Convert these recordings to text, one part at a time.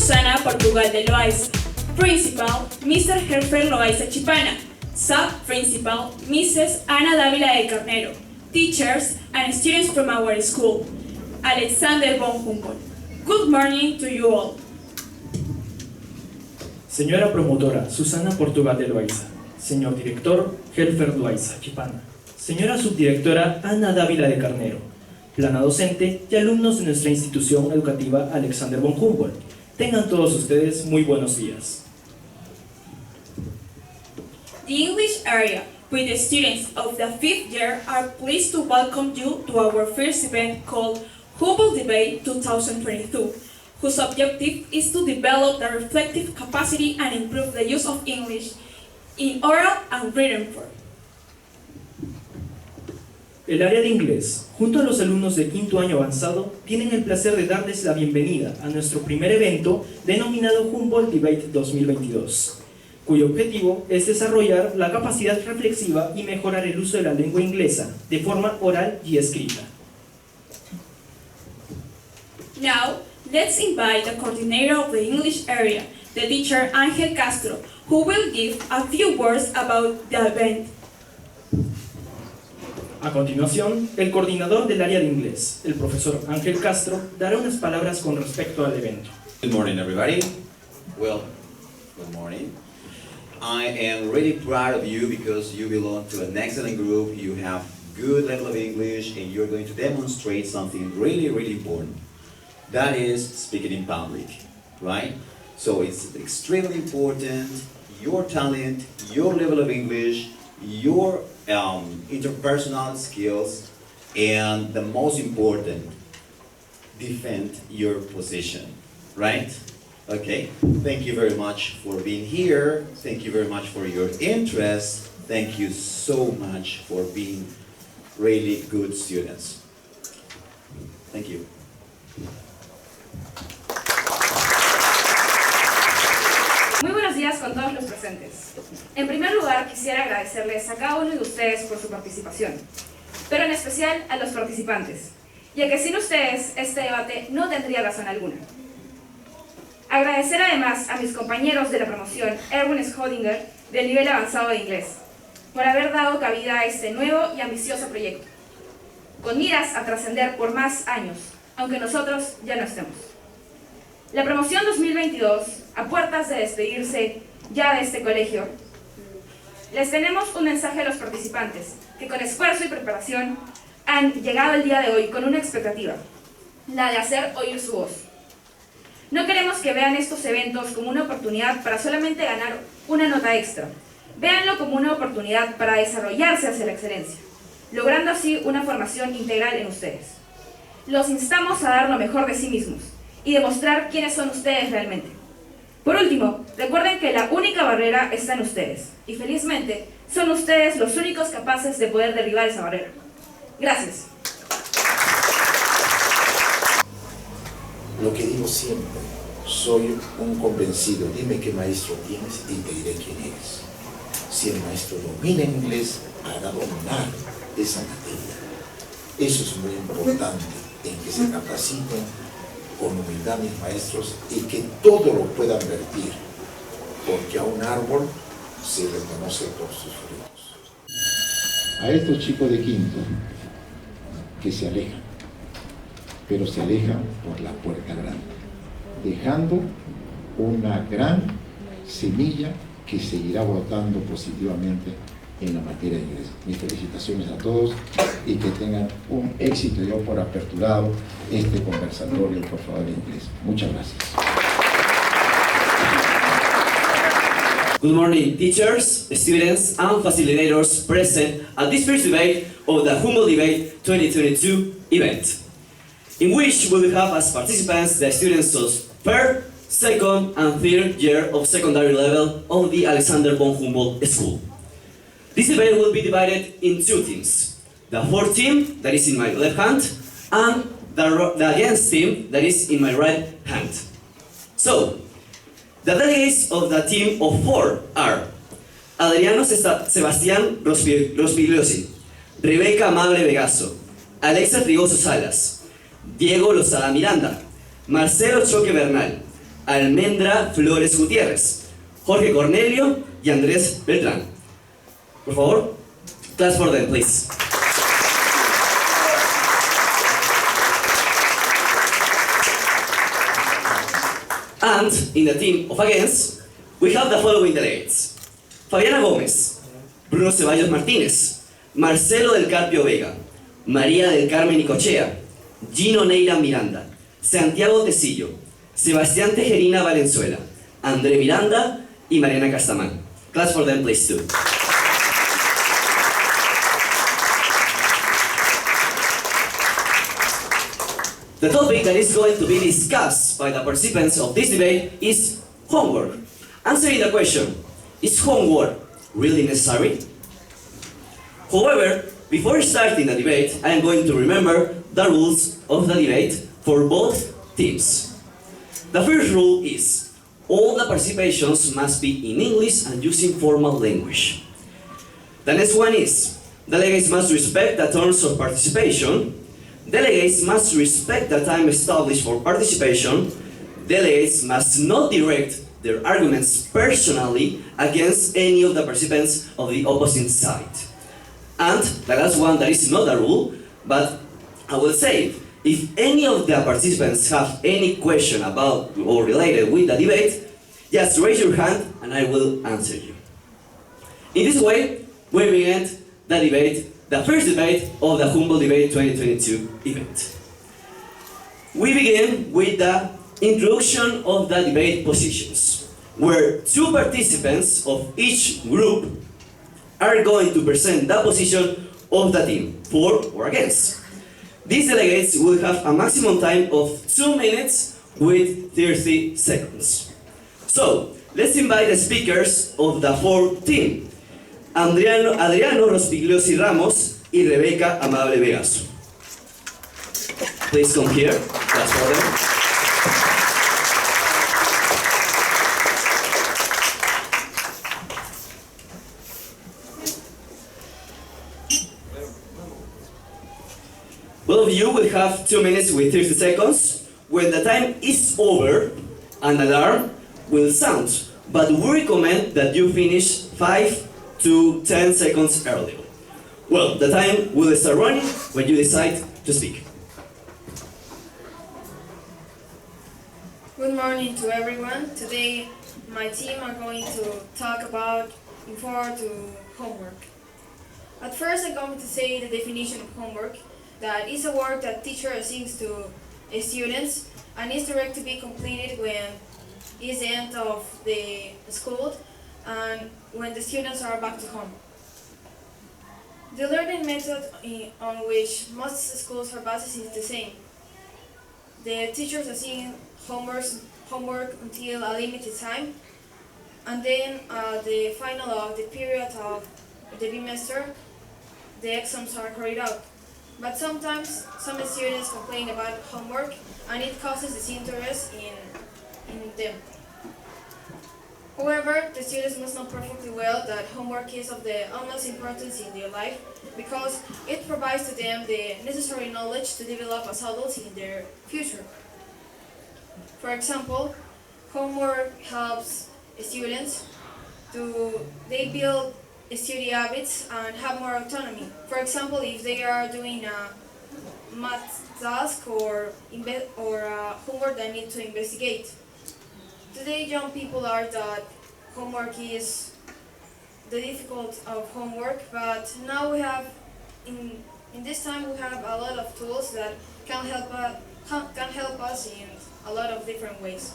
Susana Portugal de Loaiza. Principal, Mr. Herfer Loaiza Chipana. Sub-Principal, Mrs. Ana Dávila de Carnero. Teachers and students from our school. Alexander von Humboldt. Good morning to you all. Señora promotora, Susana Portugal de Loaiza. Señor director, Herfer Loaiza Chipana. Señora subdirectora, Ana Dávila de Carnero. Plana docente y alumnos de nuestra institución educativa Alexander von Humboldt. Tengan todos ustedes muy buenos días. The English area, with the students of the 5th year, are pleased to welcome you to our first event called Humboldt Debate 2022, whose objective is to develop the reflective capacity and improve the use of English in oral and written form. El área de inglés, junto a los alumnos de quinto año avanzado, tienen el placer de darles la bienvenida a nuestro primer evento denominado Humboldt Debate 2022, cuyo objetivo es desarrollar la capacidad reflexiva y mejorar el uso de la lengua inglesa de forma oral y escrita. Now, let's invite the coordinator of the English area, the teacher Ángel Castro, who will give a few words about the event. A continuación, el coordinador del área de inglés, el profesor Ángel Castro, dará unas palabras con respecto al evento. Good morning, everybody. Well, good morning. I am really proud of you because you belong to an excellent group. You have good level of English and you're going to demonstrate something really, really important. That is speaking in public, right? So it's extremely important, your talent, your level of English, your interpersonal skills, and the most important, defend your position, right? Okay, thank you very much for being here. Thank you very much for your interest. Thank you so much for being really good students. Thank you. Muy buenos días con todos los presentes. En primer lugar, quisiera agradecerles a cada uno de ustedes por su participación, pero en especial a los participantes, ya que sin ustedes este debate no tendría razón alguna. Agradecer además a mis compañeros de la promoción Erwin Schrödinger del nivel avanzado de inglés, por haber dado cabida a este nuevo y ambicioso proyecto, con miras a trascender por más años, aunque nosotros ya no estemos. La promoción 2022, a puertas de despedirse ya de este colegio, les tenemos un mensaje a los participantes que con esfuerzo y preparación han llegado el día de hoy con una expectativa, la de hacer oír su voz. No queremos que vean estos eventos como una oportunidad para solamente ganar una nota extra. Véanlo como una oportunidad para desarrollarse hacia la excelencia, logrando así una formación integral en ustedes. Los instamos a dar lo mejor de sí mismos y demostrar quiénes son ustedes realmente. Por último, recuerden que la única barrera está en ustedes, y felizmente son ustedes los únicos capaces de poder derribar esa barrera. Gracias. Lo que digo siempre, soy un convencido. Dime qué maestro tienes y te diré quién eres. Si el maestro domina inglés, hará dominar esa materia. Eso es muy importante, en que se capaciten con humildad mis maestros y que todo lo puedan vertir, porque a un árbol se reconoce por sus frutos. A estos chicos de quinto que se alejan, pero se alejan por la puerta grande, dejando una gran semilla que seguirá brotando positivamente en la materia de inglés. Mis felicitaciones a todos y que tengan un éxito. Yo por aperturado este conversatorio, por favor, de inglés. Muchas gracias. Good morning, teachers, students, and facilitators present at this first debate of the Humboldt Debate 2022 event, in which we will have as participants the students of first, second, and third year of secondary level of the Alexander von Humboldt School. This debate will be divided in two teams. The fourth team, that is in my left hand, and the against team, that is in my right hand. So, the delegates of the team of four are Adriano Sebastián Rospigliosi, Rebeca Amable Vegaso, Alexa Trigoso Salas, Diego Lozada Miranda, Marcelo Choque Bernal, Almendra Flores Gutiérrez, Jorge Cornelio y Andrés Beltrán. Por favor, class for them, please. And in the team of against, we have the following delegates: Fabiana Gómez, Bruno Ceballos Martínez, Marcelo del Carpio Vega, María del Carmen Icochea, Gino Neira Miranda, Santiago Tecillo, Sebastián Tejerina Valenzuela, André Miranda y Mariana Castamán. Class for them, please, too. The topic that is going to be discussed by the participants of this debate is homework. Answering the question, is homework really necessary? However, before starting the debate, I am going to remember the rules of the debate for both teams. The first rule is, all the participations must be in English and using formal language. The next one is, delegates must respect the terms of participation. Delegates must respect the time established for participation. Delegates must not direct their arguments personally against any of the participants of the opposite side. And the last one, that is not a rule, but I will say, if any of the participants have any question about or related with the debate, just raise your hand and I will answer you. In this way, we begin the debate, the first debate of the Humboldt Debate 2022 event. We begin with the introduction of the debate positions, where two participants of each group are going to present the position of the team, for or against. These delegates will have a maximum time of 2 minutes with 30 seconds. So, let's invite the speakers of the fourth team, Adriano Rospigliosi Ramos y Rebeca Amable Vegaso. Please come here, that's for them. Both of you will have 2 minutes with 30 seconds. When the time is over, an alarm will sound, but we recommend that you finish 5 to 10 seconds earlier. Well, the time will start running when you decide to speak. Good morning to everyone. Today my team are going to talk about before to homework. At first I'm going to say the definition of homework, that is a work that teacher assigns to students and is direct to be completed when is the end of the school and when the students are back to home. The learning method on which most schools are based is the same. The teachers assign homework until a limited time, and then at the final of the period of the bimester, the exams are carried out. But sometimes some students complain about homework and it causes disinterest in them. However, the students must know perfectly well that homework is of the utmost importance in their life because it provides to them the necessary knowledge to develop as adults in their future. For example, homework helps students they build study habits and have more autonomy. For example, if they are doing a math task or homework that need to investigate. Today, young people are that homework is the difficult of homework, but now we have, in this time, we have a lot of tools that can help us in a lot of different ways.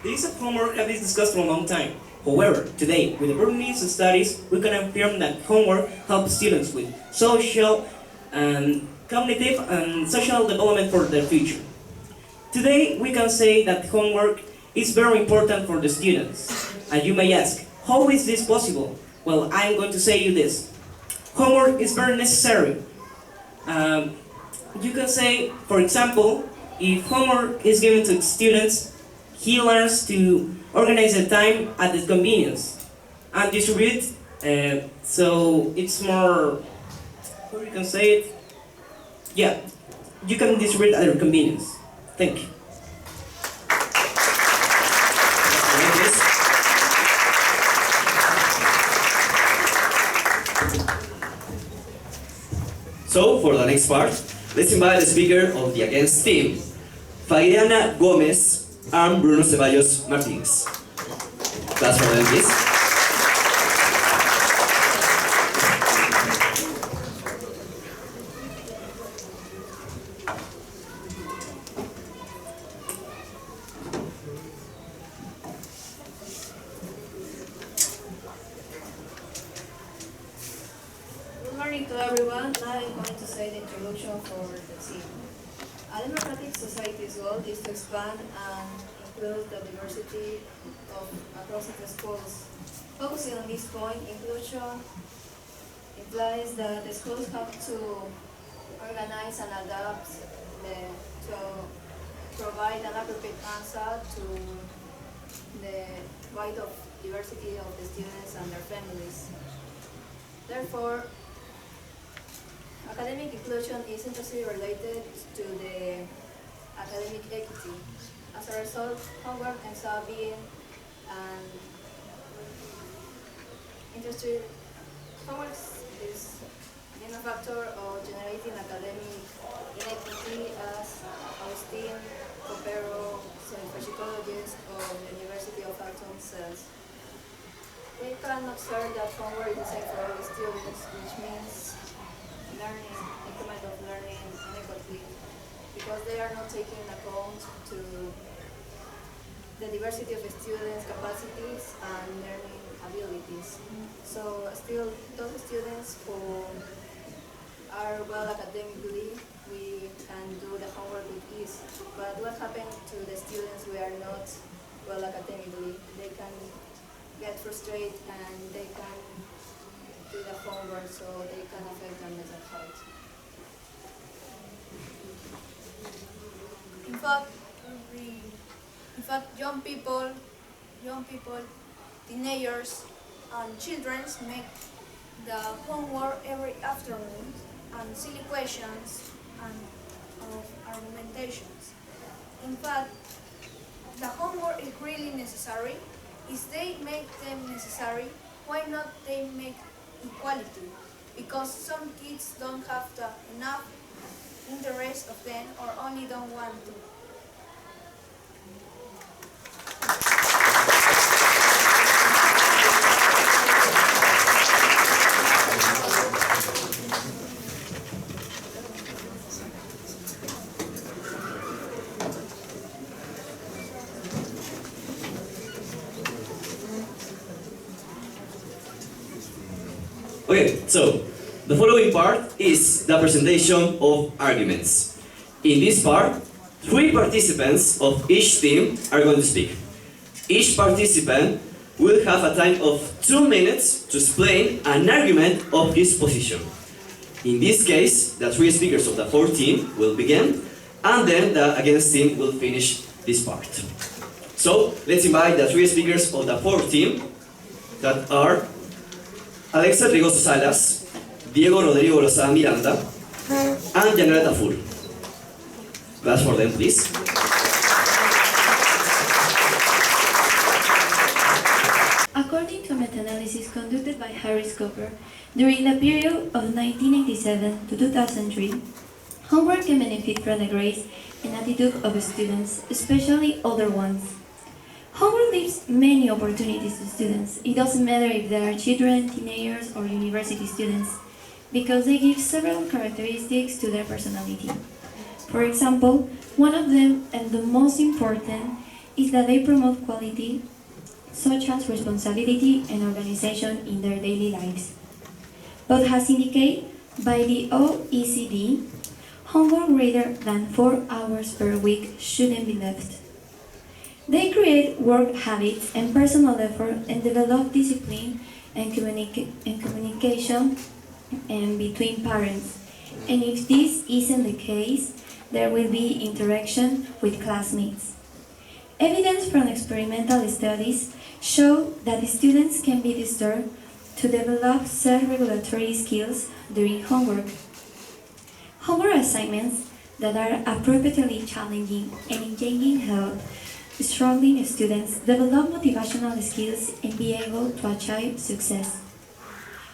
The use of homework has been discussed for a long time. However, today, with the broad needs of studies, we can affirm that homework helps students with social and cognitive and social development for their future. Today, we can say that homework is very important for the students. And you may ask, how is this possible? Well, I'm going to say you this. Homework is very necessary. You can say, for example, if homework is given to students, he learns to organize the time at his convenience and distribute, so it's more, how you can say it? Yeah, you can distribute at your convenience. Thank you. So, for the next part, let's invite the speaker of the against team, Fabiana Gomez and Bruno Ceballos Martinez. Class for them, please. Good morning to everyone. Now I'm going to say the introduction for the team. A democratic society's goal is to expand and include the diversity across the schools. Focusing on this point, inclusion implies that the schools have to organize and adapt to provide an appropriate answer to the wide of diversity of the students and their families. Therefore, academic inclusion is intrinsically related to the academic equity. As a result, homework ends up being an industry. Homework is being a factor of generating academic inequity, as Agustin Copero, psychologist of the University of Tacna, says. We can observe that homework is the same for all the students, which means learning, increment of learning inequity, because they are not taking account to the diversity of the students' capacities and learning abilities. So still, those students who are well academically, we can do the homework with ease. But what happens to the students who are not well academically? They can get frustrated and they can do the homework, so they can affect their mental health. In fact, young people, teenagers, and children make the homework every afternoon, and silly questions and of argumentations. In fact, the homework is really necessary. If they make them necessary, why not they make equality? Because some kids don't have enough interest of them, or only don't want to. Okay, so the following part is the presentation of arguments. In this part, 3 participants of each team are going to speak. Each participant will have a time of 2 minutes to explain an argument of his position. In this case, the 3 speakers of the 4th team will begin, and then the against team will finish this part. So, let's invite the 3 speakers of the 4th team, that are Alexa Rigoso Salas, Diego Rodrigo Lozada Miranda, and Janela Tafur. Class for them, please. According to a meta-analysis conducted by Harris Cooper during the period of 1987 to 2003, homework can benefit from the grades and attitude of students, especially older ones. Homework gives many opportunities to students. It doesn't matter if they are children, teenagers, or university students, because they give several characteristics to their personality. For example, one of them, and the most important, is that they promote quality, such as responsibility and organization in their daily lives. But as indicated by the OECD, homework greater than 4 hours per week shouldn't be left. They create work habits and personal effort and develop discipline and communication between parents. And if this isn't the case, there will be interaction with classmates. Evidence from experimental studies show that students can be disturbed to develop self-regulatory skills during homework. Homework assignments that are appropriately challenging and engaging help struggling students develop motivational skills and be able to achieve success.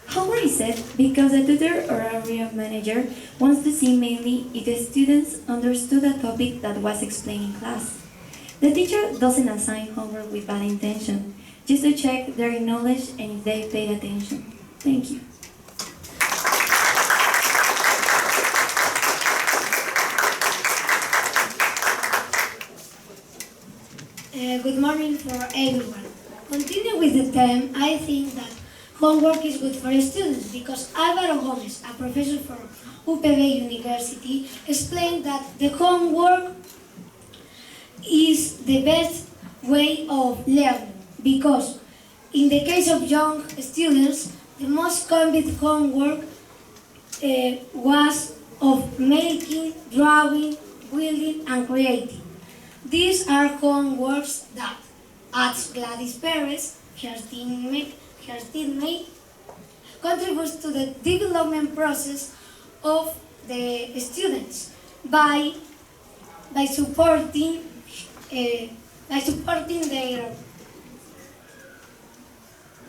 Homework is set because a tutor or area manager wants to see mainly if the students understood a topic that was explained in class. The teacher doesn't assign homework with bad intention, just to check their knowledge and if they paid attention. Thank you. Good morning for everyone. Continue with the theme, I think that homework is good for students because Álvaro Gómez, a professor from UPB University, explained that the homework is the best way of learning because in the case of young students, the most common homework was of making, drawing, building and creating. These are homeworks that, as Gladys Perez, her teammate, contributes to the development process of the students by supporting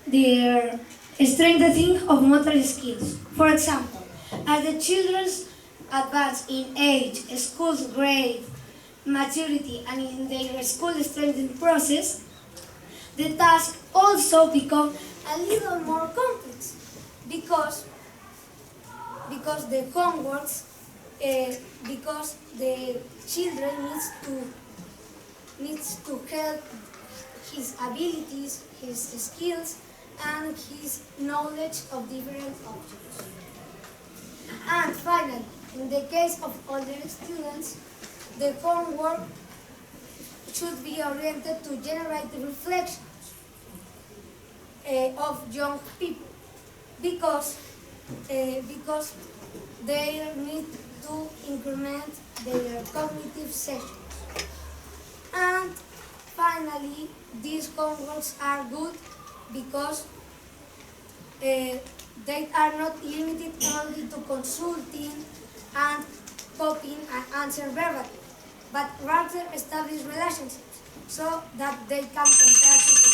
their strengthening of motor skills. For example, as the children advance in age, school grade, maturity, and in their school strengthening process, the task also become a little more complex because the homeworks, because the children needs to help his abilities, his skills, and his knowledge of different objects. And finally, in the case of older students, the homework should be oriented to generate the reflections of young people because they need to increment their cognitive sessions. And finally, these homeworks are good because they are not limited only to consulting and copying and answer verbally, but rather establish relationships so that they can compare people.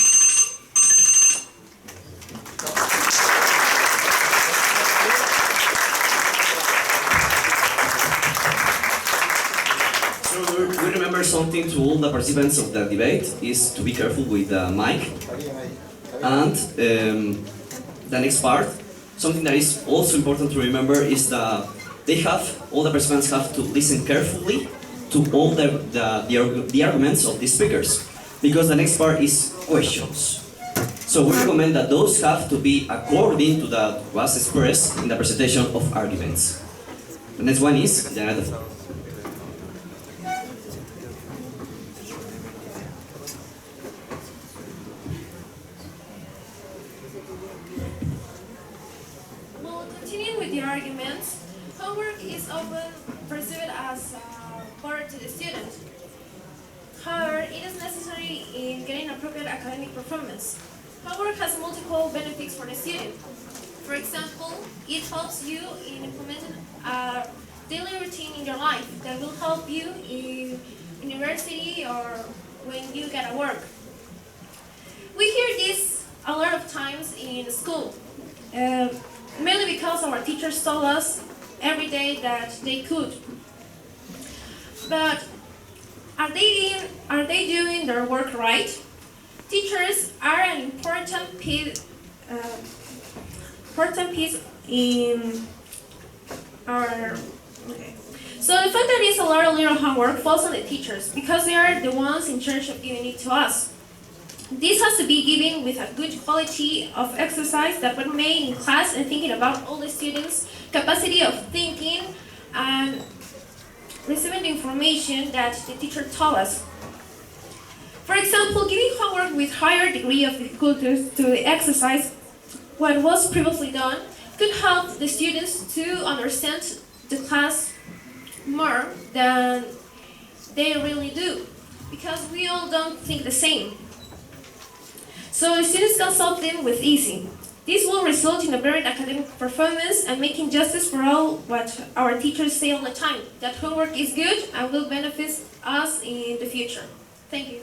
So we remember something to all the participants of the debate is to be careful with the mic. And the next part, something that is also important to remember is that all the participants have to listen carefully to all the arguments of the speakers, because the next part is questions. So we recommend that those have to be according to what was expressed in the presentation of arguments. The next one is Janata. Well, continuing with the arguments, homework is often perceived as a burden to the student. However, it is necessary in getting appropriate academic performance. Homework has multiple benefits for the student. For example, it helps you in implementing a daily routine in your life that will help you in university or when you get at work. We hear this a lot of times in school, mainly because our teachers told us every day that they could. But are they doing their work right? Teachers are an important piece in our. Okay. So the fact that it's a lot of little homework falls on the teachers because they are the ones in charge of giving it to us. This has to be given with a good quality of exercise that was made in class and thinking about all the students' capacity of thinking and receiving the information that the teacher told us. For example, giving homework with higher degree of difficulty to the exercise what was previously done could help the students to understand the class more than they really do, because we all don't think the same. So the students can solve them with easy. This will result in a better academic performance and making justice for all what our teachers say all the time, that homework is good and will benefit us in the future. Thank you.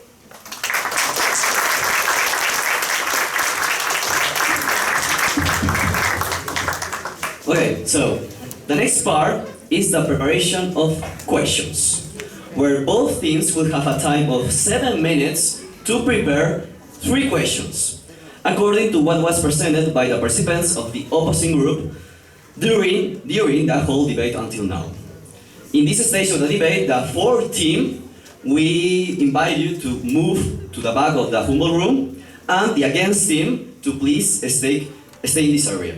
Okay, so the next part is the preparation of questions, where both teams will have a time of 7 minutes to prepare 3 questions, according to what was presented by the participants of the opposing group during the whole debate until now. In this stage of the debate, the fourth team, we invite you to move to the back of the Humboldt room, and the against team to please stay in this area.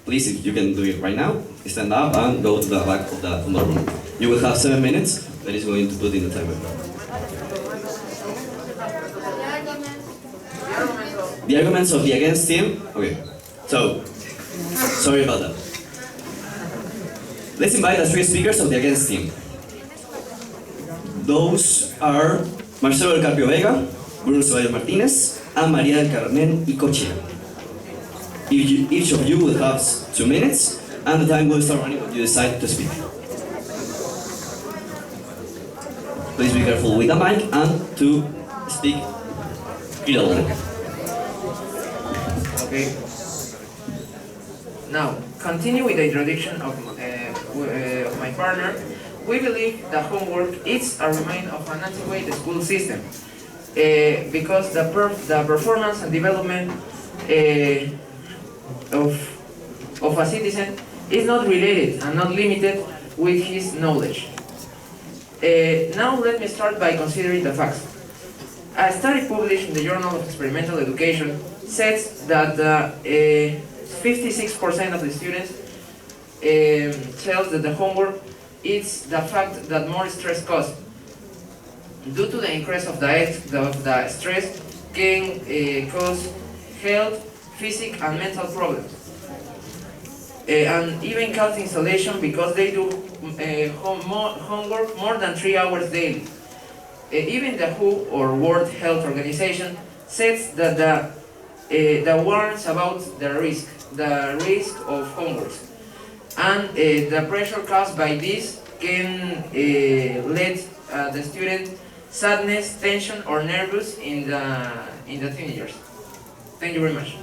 Please, if you can do it right now, stand up and go to the back of the Humboldt room. You will have 7 minutes, that is going to put in the timer. The arguments of the against team? Okay, so, sorry about that. Let's invite the 3 speakers of the against team. Those are Marcelo del Carpio Vega, Bruno Ceballos Martinez, and María del Carmen Icochea. Each of you will have 2 minutes, and the time will start running when you decide to speak. Please be careful with the mic and to speak clearly. Okay. Now, continue with the introduction of my partner. We believe that homework is a remain of an antiquated school system because the performance and development of a citizen is not related and not limited with his knowledge. Now let me start by considering the facts. A study published in the Journal of Experimental Education says that 56% of the students tells that the homework is the fact that more stress causes. Due to the increase of the stress can cause health, physical and mental problems. And even cause isolation because they do homework more than 3 hours daily. Even the WHO or World Health Organization says that the warns about the risk of homework. And the pressure caused by this can lead the student sadness, tension, or nervous in the teenagers. Thank you very much.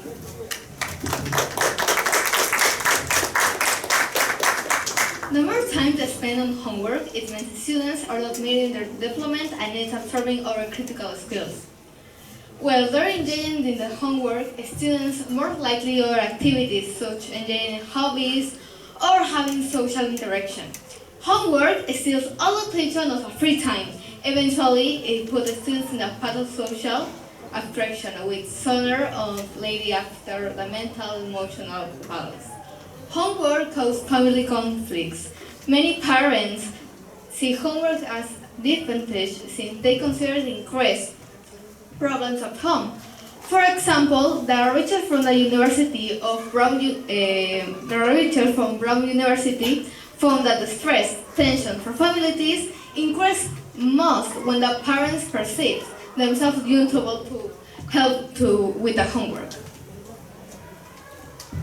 The more time they spend on homework, it means students are not meeting their development and it's absorbing our critical skills. While they're engaging in the homework, students more likely other activities such as engaging in hobbies or having social interaction. Homework steals all attention of a free time. Eventually, it puts the students in a path of social abstraction, which sooner or later after the mental emotional balance. Homework causes family conflicts. Many parents see homework as disadvantage since they consider the increased problems at home. For example, the research from Brown University found that the stress, tension for families increase most when the parents perceive themselves unable to help with the homework.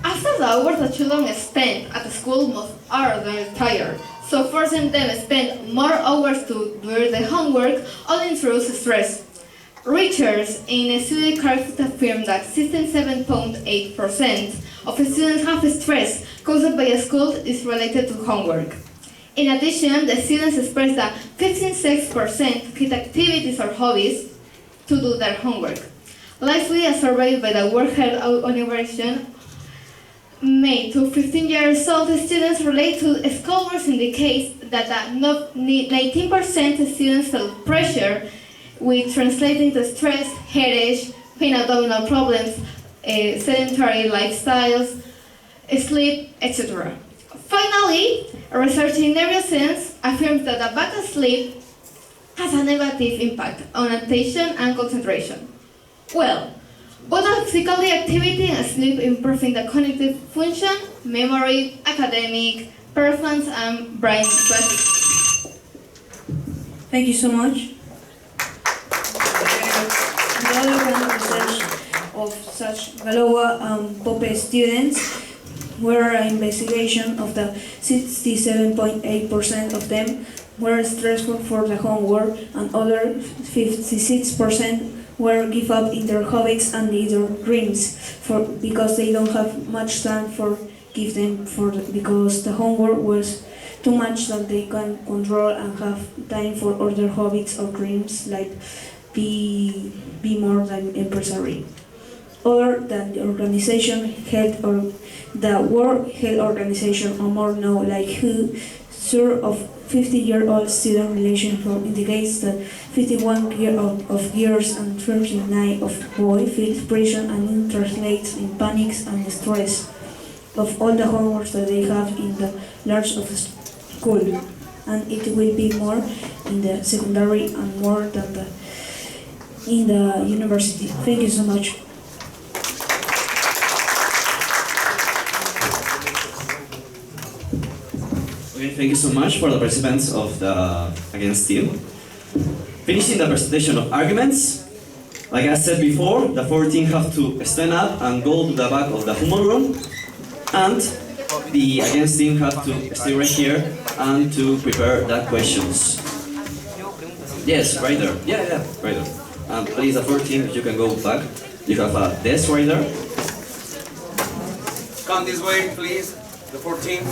After the hours the children spend at the school, most are very tired, so forcing them to spend more hours to do the homework only introduces stress. Research in a study correctly affirmed that 67.8% of students have stress caused by a school is related to homework. In addition, the students express that 56% hit activities or hobbies to do their homework. Lastly, a survey by the World Health Organization made to 15 years old students relate to schoolwork indicates that 19% of students felt pressure, which translating to stress, headache, pain, abdominal problems, sedentary lifestyles, sleep, etc. Finally, research in neuroscience affirms that a lack of sleep has a negative impact on attention and concentration. Well, both physical activity and sleep improving the cognitive function, memory, academic, performance, and brain plasticity. Thank you so much. The other one research of such Galowa and Pope students, where an investigation of the 67.8% of them were stressful for the homework, and other 56% were give up in their hobbies and in their dreams because they don't have much time for give them because the homework was too much that they can control and have time for other hobbies or dreams like be more than empresario. Other than the organization health or the World Health Organization or more know like who sort of 50-year-old student relationship indicates that 51 of girls and 39 of boys feel pressure and it translates in panics and stress of all the homework that they have in the large of school, and it will be more in the secondary and more than in the university. Thank you so much. Okay, thank you so much for the participants of the Against team. Finishing the presentation of arguments, like I said before, the 14 have to stand up and go to the back of the Humboldt room, and the Against team have to stay right here and to prepare the questions. Yes, right there. Yeah, right there. Please, the 14, if you can go back. You have a desk right there. Come this way, please. The 14.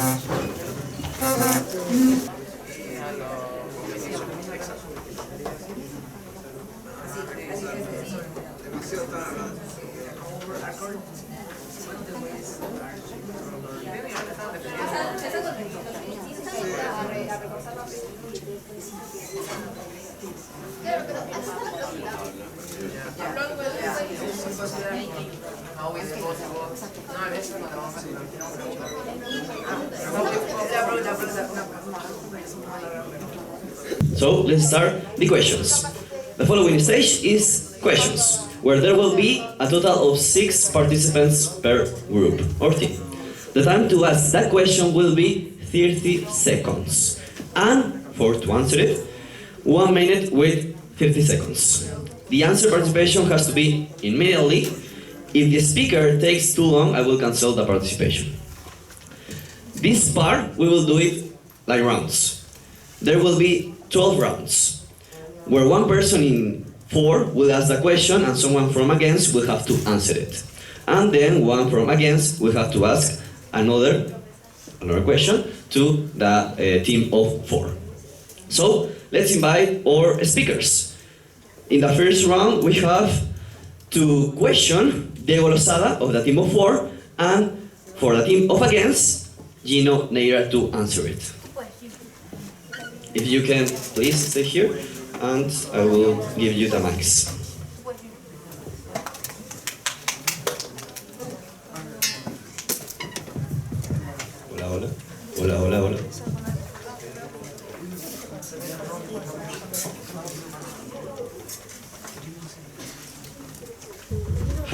So let's start the questions. The following stage is questions, where there will be a total of 6 participants per group or team. The time to ask that question will be 30 seconds, and to answer it, 1 minute with 50 seconds. The answer participation has to be immediately. If the speaker takes too long, I will cancel the participation. This part, we will do it like rounds. There will be 12 rounds, where one person in 4 will ask the question and someone from against will have to answer it. And then one from against will have to ask another question to the team of 4. So let's invite our speakers. In the first round, we have to question Diego Lozada of the team of 4, and for the team of against, Gino Neira to answer it. If you can, please stay here, and I will give you the mics. Hola, hola. Hola, hola, hola.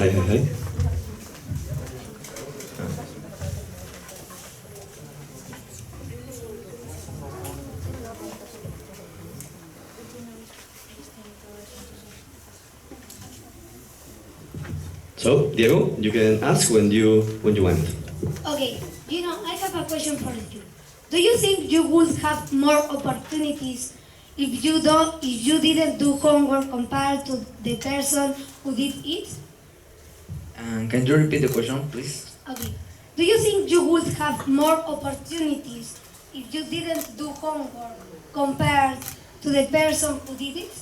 Hi, hi, hi. So, Diego, you can ask when you want. Okay, I have a question for you. Do you think you would have more opportunities if you didn't do homework compared to the person who did it? Can you repeat the question, please? Okay. Do you think you would have more opportunities if you didn't do homework compared to the person who did it?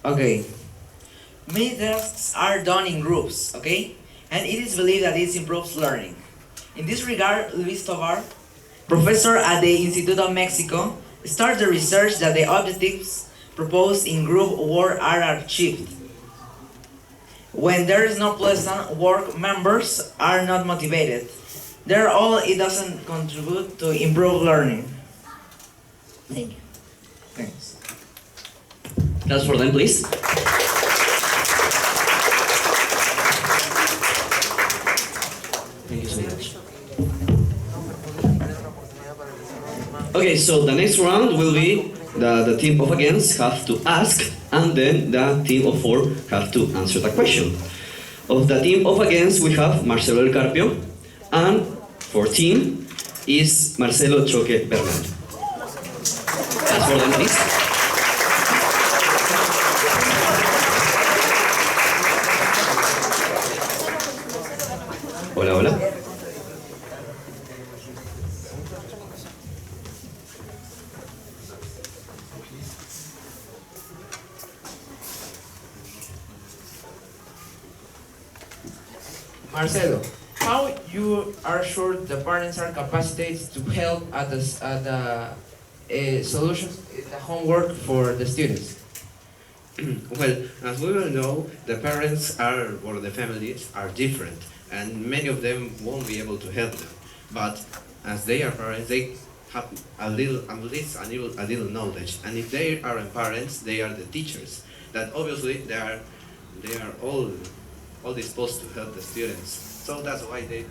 Okay. Many tasks are done in groups, okay? And it is believed that it improves learning. In this regard, Luis Tovar, professor at the Institute of Mexico, started the research that the objectives proposed in group work are achieved. When there is no pleasant work, members are not motivated. Therefore, it doesn't contribute to improve learning. Thank you. Thanks. That's for them, please. Thank you so much. Okay, so the next round will be the team of against have to ask, and then the team of 4 have to answer the question. Of the team of against, we have Marcelo El Carpio, and for team is Marcelo Choque Bernal. That's for them, please. Hola, hola. Marcelo, how you are sure the parents are capacitated to help at the solutions, the homework for the students? Well, as we all know, the parents are, or the families are different, and many of them won't be able to help them. But as they are parents, they have at least a little knowledge. And if they aren't parents, they are the teachers. That obviously they are all disposed to help the students. So that's why they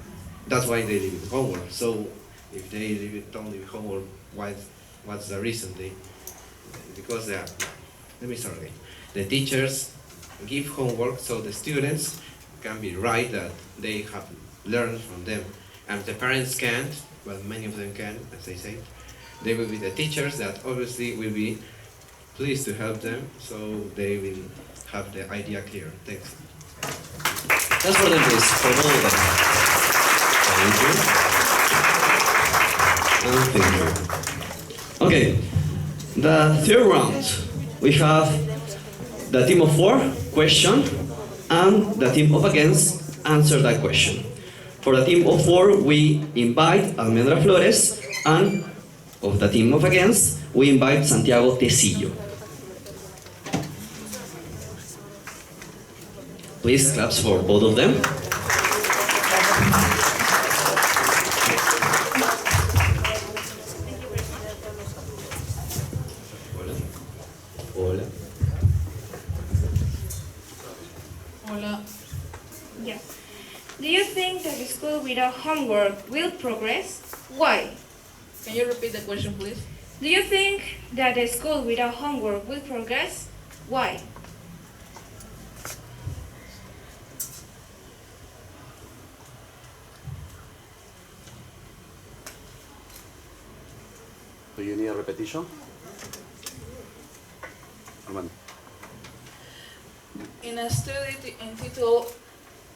leave it homework. So if they don't leave homework, what's the reason? Because they are. Let me start again. The teachers give homework so the students can be right that they have learned from them. And the parents can't, well, many of them can, as I say. They will be the teachers that obviously will be pleased to help them, so they will have the idea clear. Thanks. That's for them, please, for all of them. Thank you. And thank you. Okay, the third round, we have the team of 4 question, and the team of against answer that question. For the team of 4, we invite Almendra Flores, and of the team of against, we invite Santiago Tecillo. Please claps for both of them. Hola. Hola. Yeah. Do you think that the school without homework will progress? Why? Can you repeat the question, please? Do you think that the school without homework will progress? Why? Do you need a repetition? Armando. In a study entitled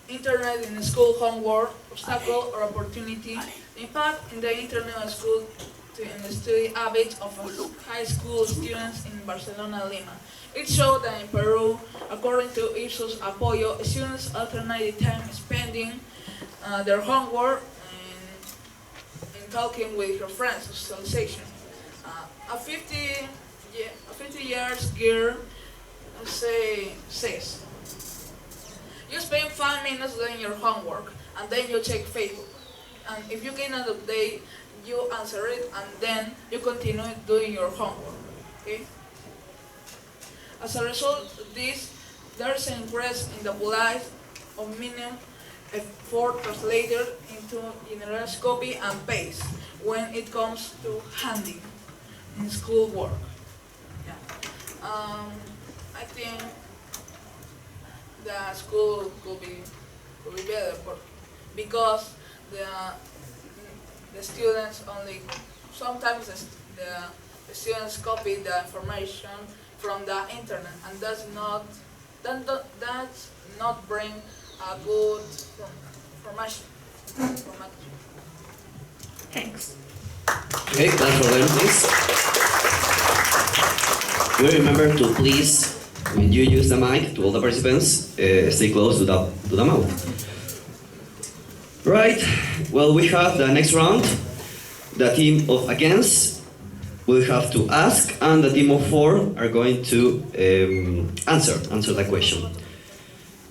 Internet in School Homework, Obstacle or Opportunity, the impact in the Internet on school in the study habits of high school students in Barcelona, Lima. It showed that in Peru, according to Ipsos Apoyo, students alternate time spending their homework and talking with your friends, socialization. A 50 years girl says, you spend 5 minutes doing your homework and then you check Facebook. And if you get an update, you answer it and then you continue doing your homework. Okay? As a result of this, there is an increase in the polite of minimum effort translated into generous copy and paste when it comes to handling in school work. Yeah. I think the school could be better because the students only sometimes the students copy the information from the internet and does not bring a good information. Thanks. Okay, that's for them, please. We remember to please, when you use the mic, to all the participants, stay close to the mouth. Right, well, we have the next round. The team of against will have to ask, and the team of 4 are going to answer the question.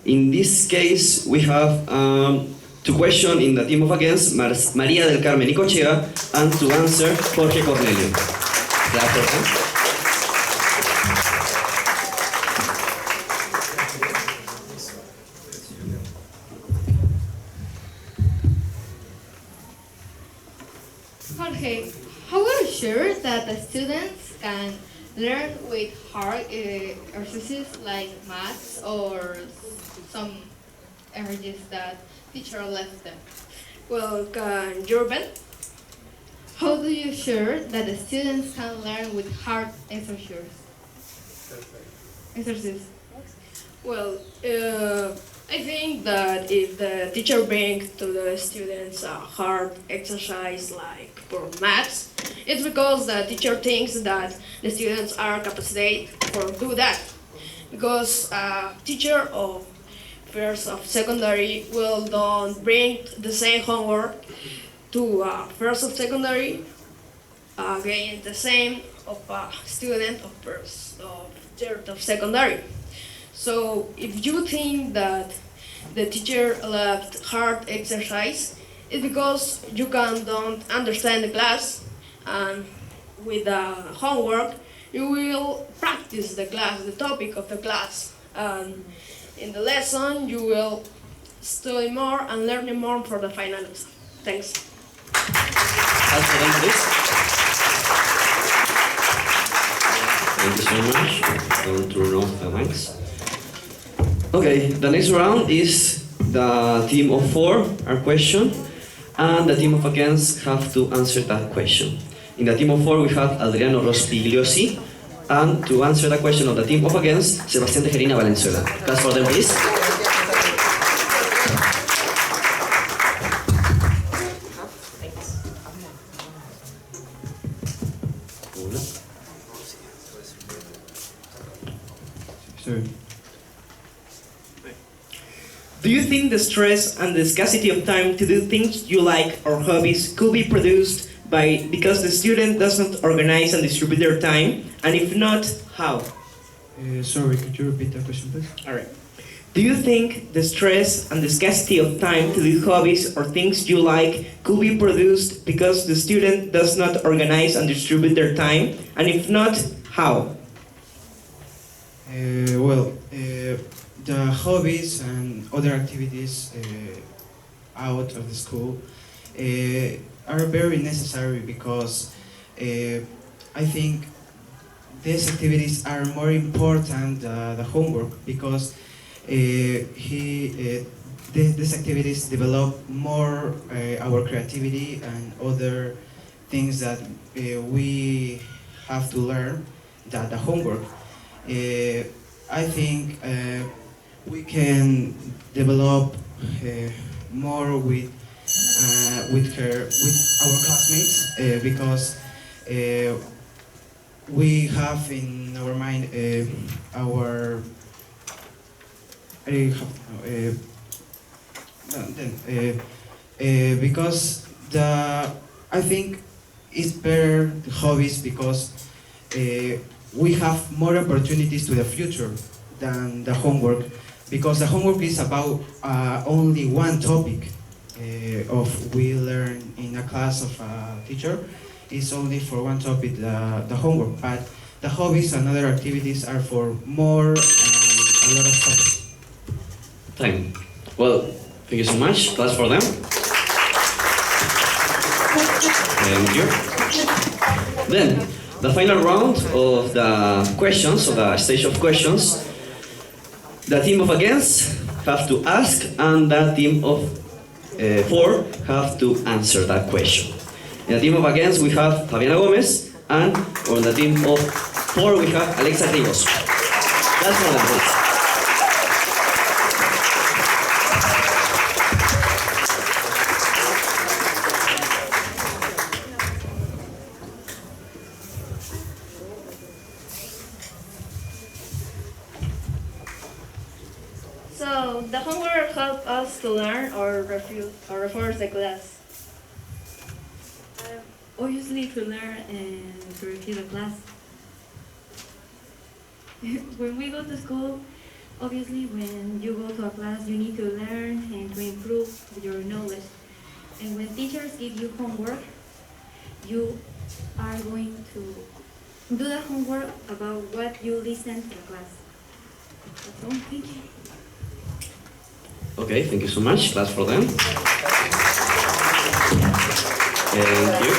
In this case, we have 2 questions in the team of against, María del Carmen Icochea, and to answer, Jorge Cornelio. Jorge, how are you sure that the students can learn with hard exercises like maths or some exercises that teacher left them? Well, can you repeat? How do you ensure that the students can learn with hard exercises? Well, I think that if the teacher brings to the students a hard exercise like for maths, it's because the teacher thinks that the students are capacitated for do that. Because a teacher of first of secondary will don't bring the same homework to first of secondary, again the same of a student of first of third of secondary. So if you think that the teacher left hard exercise, it's because you don't understand the class, and with the homework you will practice the class, the topic of the class, and in the lesson you will study more and learn more for the final exam. Thanks. Thank you so much. Don't turn off the mics. Okay, the next round is the team of 4, our question, and the team of against have to answer that question. In the team of 4, we have Adriano Rospigliosi, and to answer the question of the team of against, Sebastián Tejerina Valenzuela. Class for them, please. Do you think the stress and the scarcity of time to do things you like or hobbies could be produced because the student doesn't organize and distribute their time? And if not, how? Sorry, could you repeat that question, please? Alright. Do you think the stress and the scarcity of time to do hobbies or things you like could be produced because the student does not organize and distribute their time? And if not, how? The hobbies and other activities out of the school are very necessary because I think these activities are more important than the homework because these activities develop more our creativity and other things that we have to learn than the homework. I think we can develop more with our classmates because we have in our mind because I think it's better the hobbies because we have more opportunities to the future than the homework because the homework is about only one topic of we learn in a class of a teacher. It's only for one topic, the homework, but the hobbies and other activities are for more and a lot of topics. Time. Well, thank you so much. Class for them. Thank you. Then, the final round of the questions, of the stage of questions, the team of against have to ask and the team of 4 have to answer that question. In the team of against we have Fabiana Gomez and on the team of 4 we have Alexa Rivos. That's for them, please. So the homework helps us to learn or reinforce the class. Obviously to learn and to review the class. When we go to school, obviously when you go to a class you need to learn and to improve your knowledge. And when teachers give you homework, you are going to do the homework about what you listen to the class. That's all. Thank you. Okay, thank you so much. Class for them. Thank you.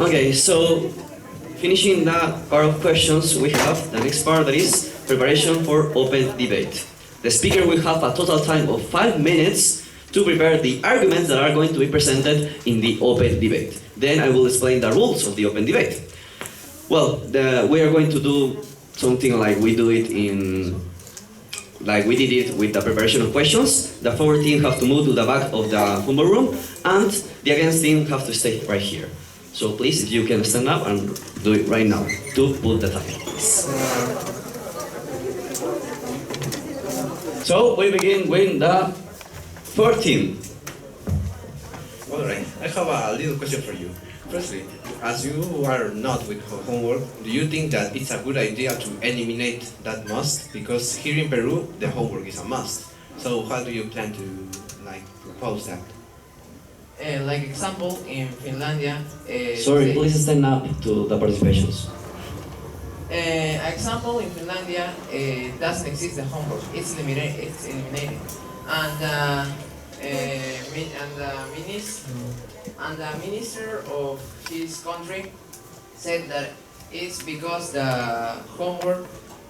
Okay, so finishing that part of questions, we have the next part, that is preparation for open debate. The speaker will have a total time of 5 minutes to prepare the arguments that are going to be presented in the open debate. Then I will explain the rules of the open debate. Well, we are going to do something like we do it like we did it with the preparation of questions. The forward team have to move to the back of the Humboldt room, and the against team have to stay right here. So please, if you can stand up and do it right now to put the time. So we begin with the forward team. Alright, I have a little question for you. Firstly, as you are not with homework, do you think that it's a good idea to eliminate that must? Because here in Peru, the homework is a must. So how do you plan to propose that? Like example, in Finlandia... Sorry, please stand up to the participations. Example, in Finlandia, doesn't exist the homework. It's eliminated. And the minister of his country said that it's because the homework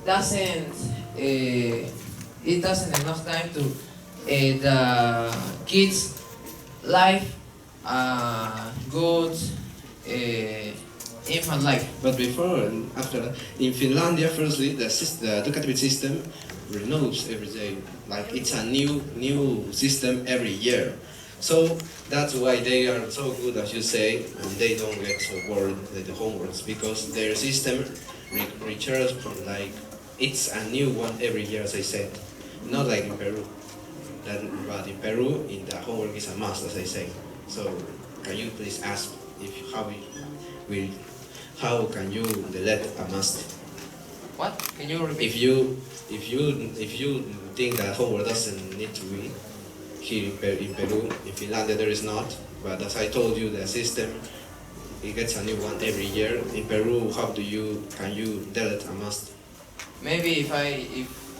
doesn't enough time to the kids life good infant life. But before and after that, in Finlandia, firstly, the educative system renews every day. Like it's a new system every year. So that's why they are so good, as you say, and they don't get so worried with the homeworks, because their system returns from it's a new one every year, as I said. Not like in Peru. But in Peru, the homework is a must, as I say. So can you please ask how can you delete a must? What? Can you repeat? If you think that homework doesn't need to be here in Peru, in Finlandia there is not. But as I told you, the system it gets a new one every year. In Peru, can you delete a must? Maybe if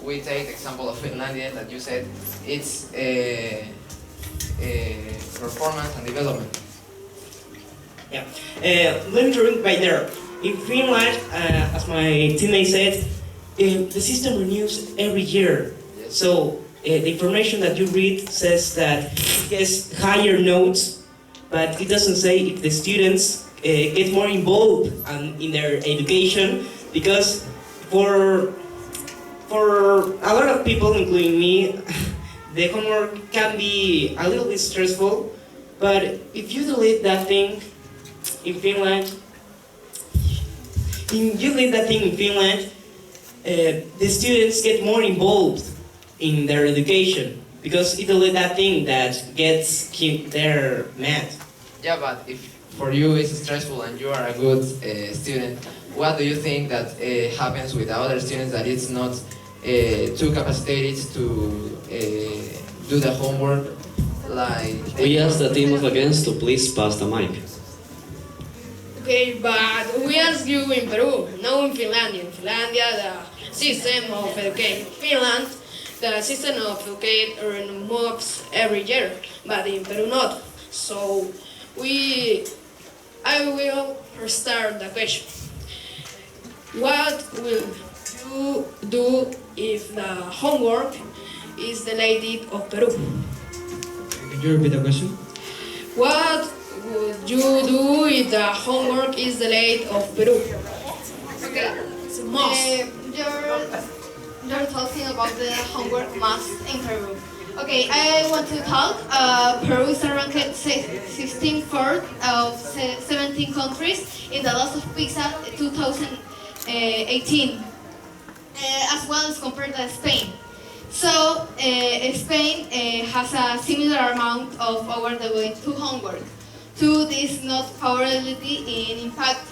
we take the example of Finlandia that you said, it's performance and development. Yeah, let me interrupt right there. In Finland, as my teammate said, the system renews every year. Yes. So the information that you read says that it gets higher notes, but it doesn't say if the students get more involved in their education, because for a lot of people, including me, the homework can be a little bit stressful, but if you delete that thing in Finland, the students get more involved in their education, because it delete that thing that gets their math. Yeah, but if for you it's stressful and you are a good student, what do you think that happens with the other students that it's not too capacitated to do the homework? We ask the team of against to please pass the mic. Okay, but we ask you in Peru, not in Finlandia. In Finlandia, the system of education. In Finland, the system of education moves every year, but in Peru not. So I will start the question. What will you do if the homework is delayed of Peru? Can you repeat the question? What would you do if the homework is delayed of Peru? Okay, you're talking about the homework must in Peru. Okay, I want to talk. Peru is ranked 16th of 17 countries in the loss of PISA 2018, as well as compared to Spain. So Spain has a similar amount of overdevelopment to homework. To this not favorability in impact,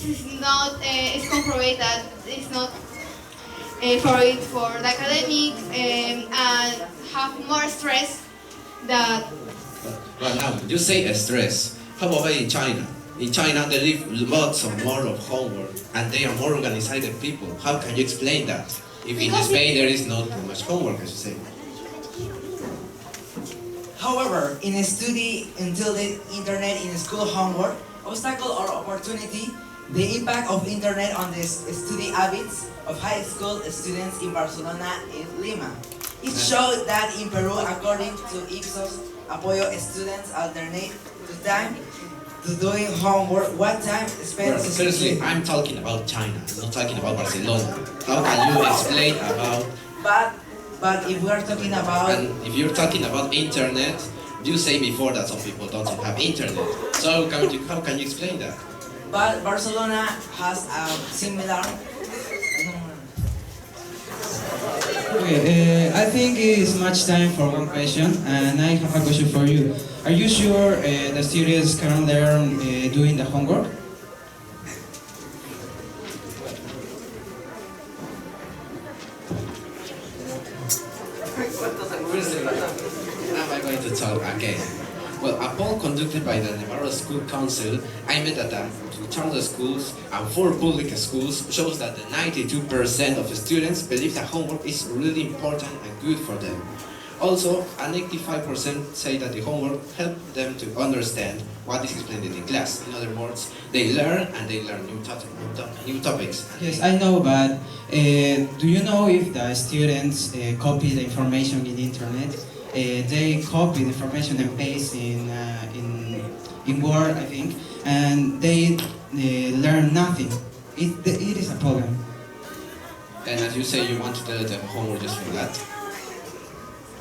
it's compromised that it's not favorable for the academic and have more stress that. But now, you say stress. How about in China? In China, they live lots of more of homework, and they are more organized people. How can you explain that? If in Spain there is not too much homework, as you say. However, in a study until the internet in school homework, obstacle or opportunity The impact of internet on the study habits of high school students in Barcelona and Lima. It showed that in Peru, according to Ipsos, apoyo students alternate to time to doing homework. What time spent? Well, seriously, I'm talking about China, I'm not talking about Barcelona. How can you explain about... But if we are talking about... And if you're talking about internet, you say before that some people don't have internet. So how can you explain that? But Barcelona has a similar... Okay, I think it's much time for one question, and I have a question for you. Are you sure the students can learn doing the homework? Am I going to talk again? Well, a poll conducted by the Navarro School Council aimed at charter schools and 4 public schools shows that the 92% of students believe that homework is really important and good for them. Also, 85% say that the homework helps them to understand what is explained in class. In other words, they learn and they learn new topics. Yes, I know, but do you know if the students copy the information in the internet? They copy the information and paste in Word, I think, and they learn nothing. It is a problem. And as you say, you want to do the homework just for that?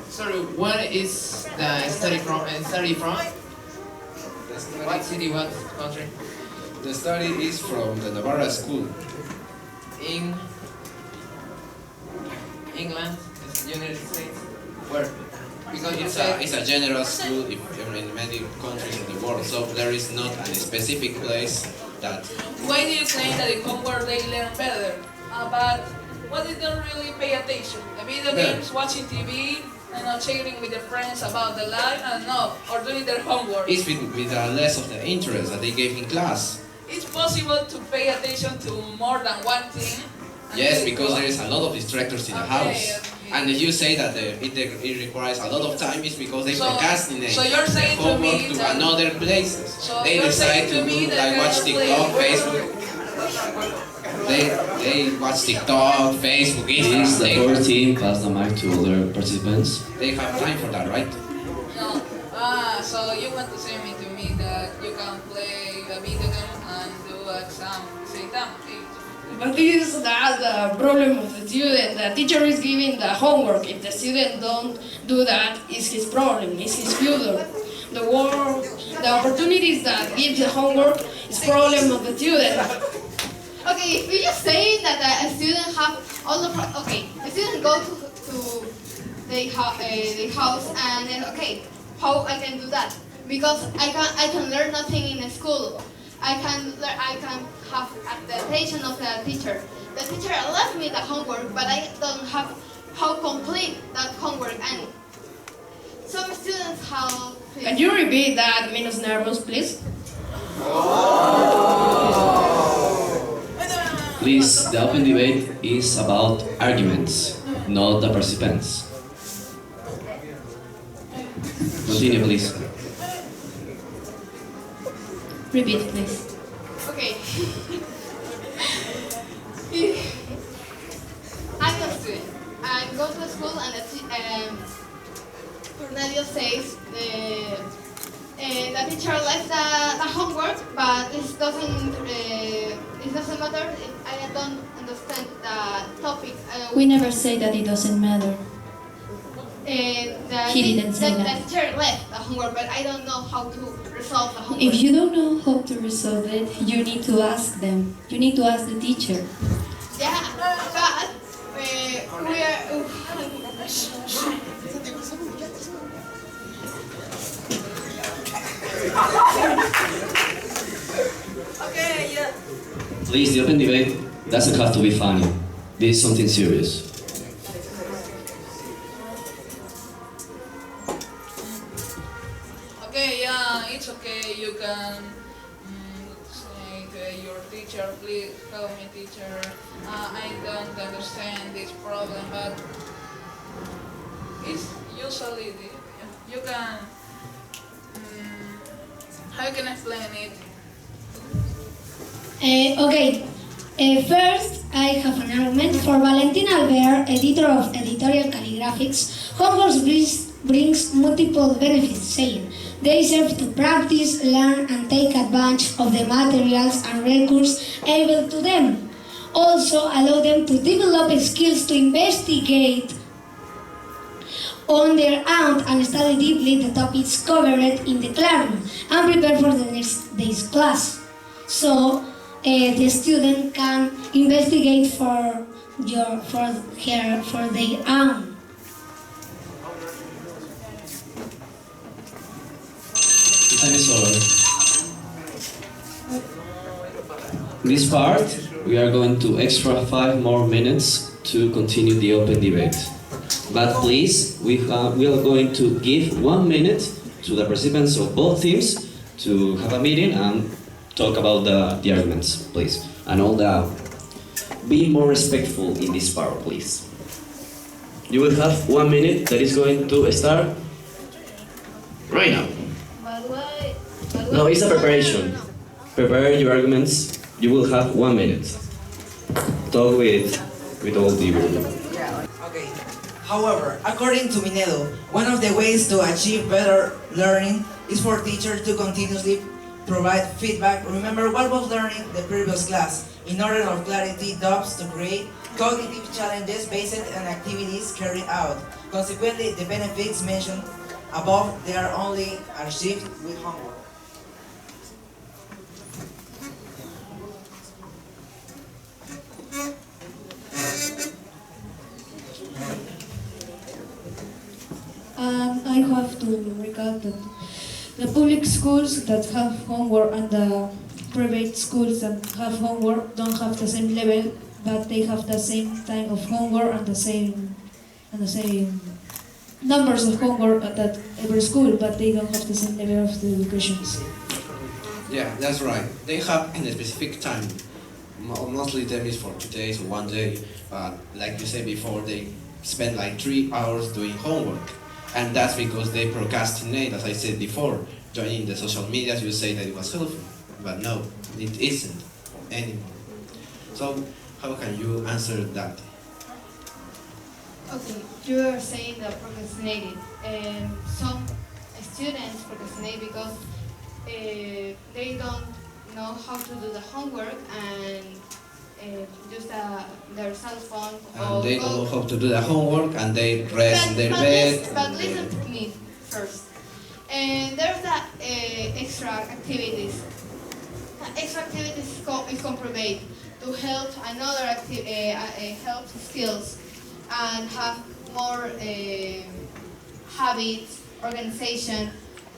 Sorry, what is the study from? What city, what country? The study is from the Navarra School. In England, United States. Where? Because It's a general school in many countries in the world, so there is not a specific place that... Why do you claim that in homework they learn better? But what they don't really pay attention? The video games, watching TV, and not chatting with their friends about the life, and no, or doing their homework. It's with less of the interest that they gave in class. It's possible to pay attention to more than one thing. Yes, because there is a lot of distractors in the house. And if you say that it requires a lot of time, it's because they procrastinate. So you're saying the homework to me to another places. So They decide to do like watch TikTok, Facebook. They watch TikTok, Facebook, Instagram. Please, the 14 pass the mic to other participants. They have time for that, right? No. So you want to say to me that you can play a video game and do exam at the same time? But this is not the problem of the student. The teacher is giving the homework. If the student don't do that, it's his problem, it's his future. The opportunities that give the homework is problem of the student. Okay, we're just saying that a student have all the the student go to the house and then how I can do that? Because I can learn nothing in school. I can have the attention of the teacher. The teacher left me the homework, but I don't have how complete that homework. And some students have. Can you repeat that menos nervous, please? Please, the open debate is about arguments, not the participants. Continue, please. Repeat, please. Okay. I'm a student. I go to school and Cornelio says the teacher left the homework, but it doesn't matter. I don't understand the topic. We never say that it doesn't matter. He didn't say that. The teacher left the homework, but I don't know how to resolve the homework. If you don't know how to resolve it, you need to ask them. You need to ask the teacher. Yeah, but we are. Okay, yeah. Please, the open debate doesn't have to be funny. This is something serious. Okay, yeah, it's okay. You can say to your teacher, please help me, teacher. I don't understand this problem, but it's usually you can. How you can explain it? Okay. First, I have an argument for Valentin Albert, editor of Editorial Calligraphics. Homework brings multiple benefits, saying they serve to practice, learn, and take advantage of the materials and recurses available to them. Also, allow them to develop skills to investigate on their own and study deeply the topics covered in the classroom and prepare for the next day's class. So, the student can investigate for their own. Time is over. This part, we are going to extra 5 more minutes to continue the open debate. But please, we are going to give 1 minute to the participants of both teams to have a meeting and talk about the arguments, please. And all the... Be more respectful in this part, please. You will have 1 minute that is going to start right now. No, it's a preparation. Prepare your arguments. You will have 1 minute. Talk with all the group. Okay. However, according to Minedo, one of the ways to achieve better learning is for teachers to continuously provide feedback. Remember what was learned in the previous class. In order of clarity, doubts to create cognitive challenges based on activities carried out. Consequently, the benefits mentioned above, they are only achieved with homework. And I have to recall that the public schools that have homework and the private schools that have homework don't have the same level, but they have the same time of homework and the same numbers of homework at every school, but they don't have the same level of the education. Yeah, that's right. They have a specific time. Mostly them is for 2 days or 1 day, but like you said before, they spend like 3 hours doing homework. And that's because they procrastinate, as I said before. Joining the social medias, you say that it was helpful, but no, it isn't anymore. So, how can you answer that? Okay, you are saying that procrastinating. Some students procrastinate because they don't know how to do the homework and use their cell phone. And they don't know how to do the homework and they rest in their bed. But listen to me first. There's the extra activities. Extra activities is comproved to help another help skills and have more habits, organization,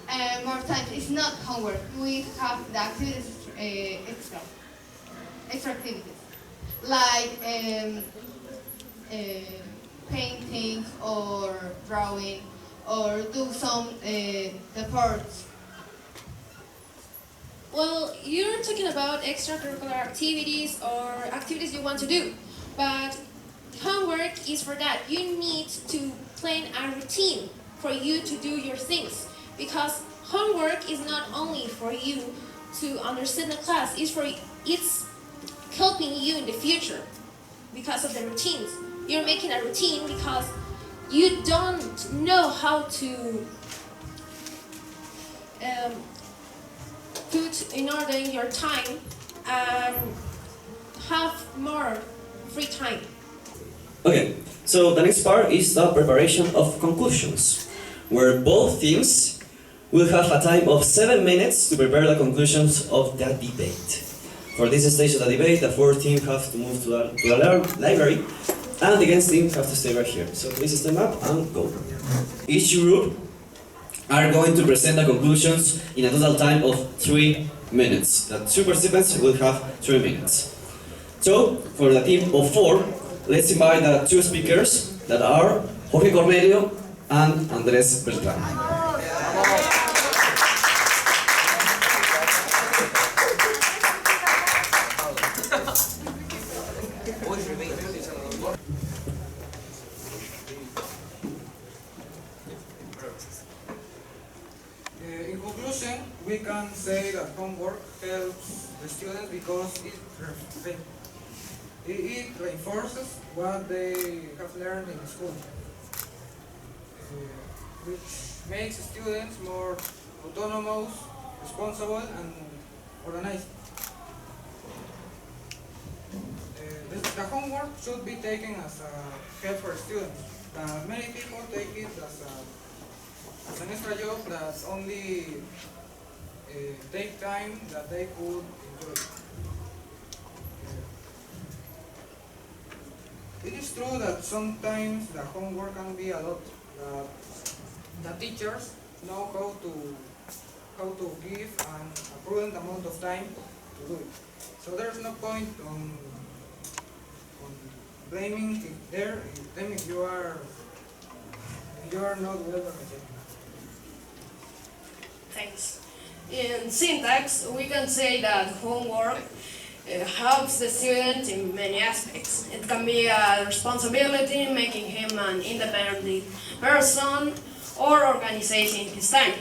and more time. It's not homework. We have the activities extra activities like painting or drawing or do some sports. Well, you're talking about extracurricular activities or activities you want to do, but homework is for that. You need to plan a routine for you to do your things, because homework is not only for you to understand the class, it's helping you in the future because of the routines. You're making a routine because you don't know how to put in order your time and have more free time. Okay, so the next part is the preparation of conclusions, where both teams will have a time of 7 minutes to prepare the conclusions of the debate. For this stage of the debate, the 4 teams have to move to the library, and the against team have to stay right here. So please stand up and go. Each group are going to present the conclusions in a total time of 3 minutes. The 2 participants will have 3 minutes. So, for the team of 4, let's invite the 2 speakers that are Jorge Cornelio and Andrés Beltrán. In conclusion, conclusion, we can say that homework helps the students because it reinforces what they have learned in school, which makes students more autonomous, responsible, and organized. The homework should be taken as a help for students. Many people take it as an extra job that only take time that they could enjoy. It is true that sometimes the homework can be a lot. The teachers know how to give a prudent amount of time to do it. So there's no point on blaming them if you are not well organized. Thanks. In syntax, we can say that homework helps the student in many aspects. It can be a responsibility, making him an independent person, or organizing his time.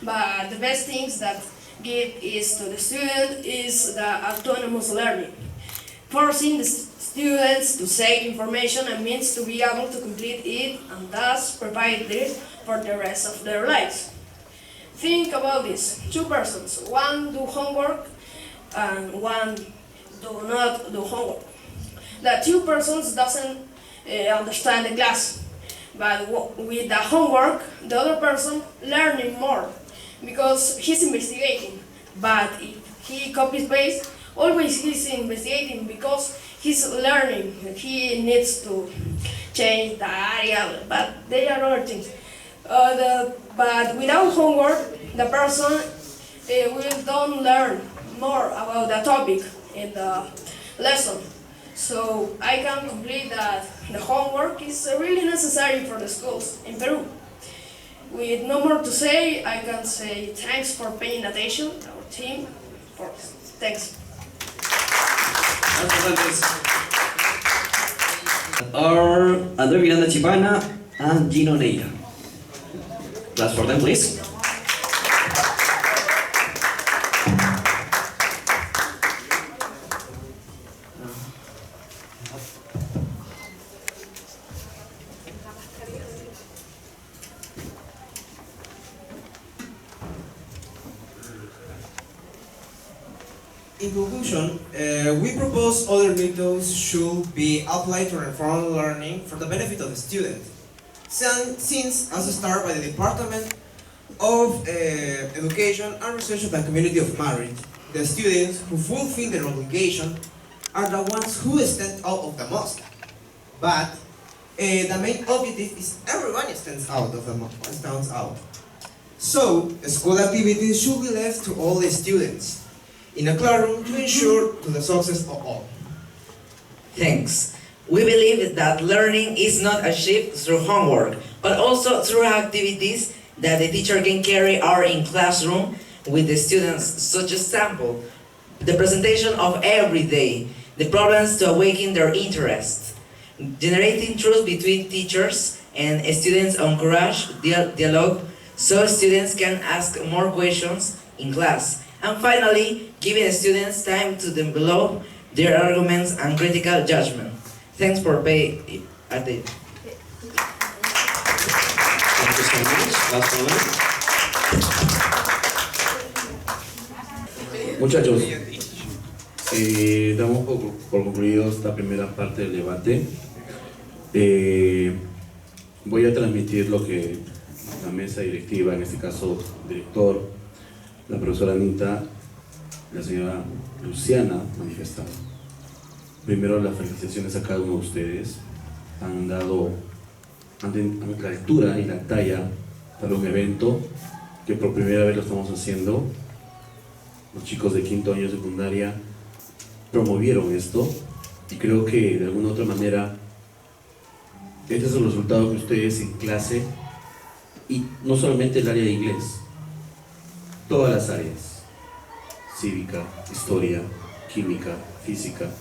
But the best things that give is to the student is the autonomous learning, forcing the students to seek information and means to be able to complete it and thus provide this for the rest of their lives. Think about this. Two persons, one do homework and one do not do homework. The two persons doesn't understand the class, but with the homework, the other person learning more because he's investigating. But if he copies paste, always he's investigating because he's learning. He needs to change the area, but there are other things. But without homework, the person don't learn more about the topic in the lesson. So I can complete that the homework is really necessary for the schools in Peru. With no more to say, I can say thanks for paying attention to our team. Thanks. Are André Miranda Chipana and Gino Neira. Class for them, please. In conclusion, we propose other methods should be applied to informal learning for the benefit of the student. Since, as a start by the Department of Education and Research of the Community of Madrid, the students who fulfill their obligation are the ones who stand out of the most. But the main objective is everyone stands out. So, school activities should be left to all the students in a classroom to ensure to the success of all. Thanks. We believe that learning is not achieved through homework, but also through activities that the teacher can carry out in classroom with the students, such as example, the presentation of every day, the problems to awaken their interest, generating trust between teachers and students, encourage dialogue so students can ask more questions in class. And finally, giving students time to develop their arguments and critical judgment. Thanks for paying attention. Thank you so much. Last comment. Muchachos, damos por concluido esta primera parte del debate. Voy a transmitir lo que la mesa directiva, en este caso director, la profesora Anita, la señora Luciana manifestado. Primero, las felicitaciones a cada uno de ustedes. Han dado la altura y la talla para un evento que por primera vez lo estamos haciendo. Los chicos de quinto año de secundaria promovieron esto y creo que de alguna u otra manera este es el resultado que ustedes en clase, y no solamente el área de inglés, todas las áreas, cívica, historia, química, física,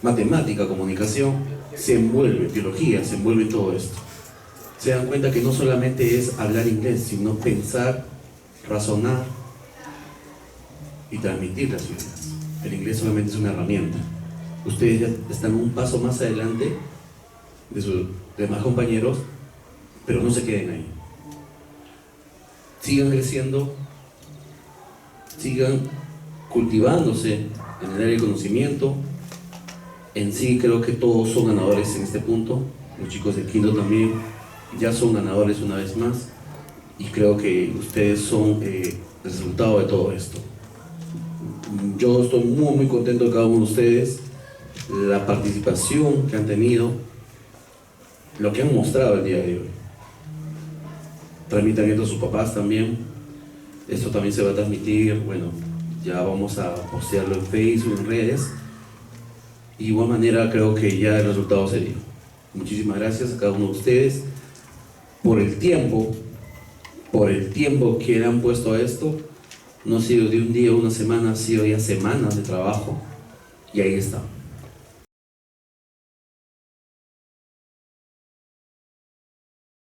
matemática, comunicación, se envuelve, biología, se envuelve todo esto. Se dan cuenta que no solamente es hablar inglés, sino pensar, razonar y transmitir las ideas. El inglés solamente es una herramienta. Ustedes ya están un paso más adelante de sus demás compañeros, pero no se queden ahí. Sigan creciendo, sigan cultivándose en el área del conocimiento. En sí creo que todos son ganadores en este punto. Los chicos de quinto también ya son ganadores una vez más, y creo que ustedes son el resultado de todo esto. Yo estoy muy contento de cada uno de ustedes, la participación que han tenido, lo que han mostrado el día de hoy. Transmitan esto a sus papás también. Esto también se va a transmitir, bueno, ya vamos a postearlo en Facebook, en redes. Y de igual manera creo que ya el resultado se dio. Muchísimas gracias a cada uno de ustedes por el tiempo que le han puesto a esto. No ha sido de un día o una semana, ha sido ya semanas de trabajo, y ahí está.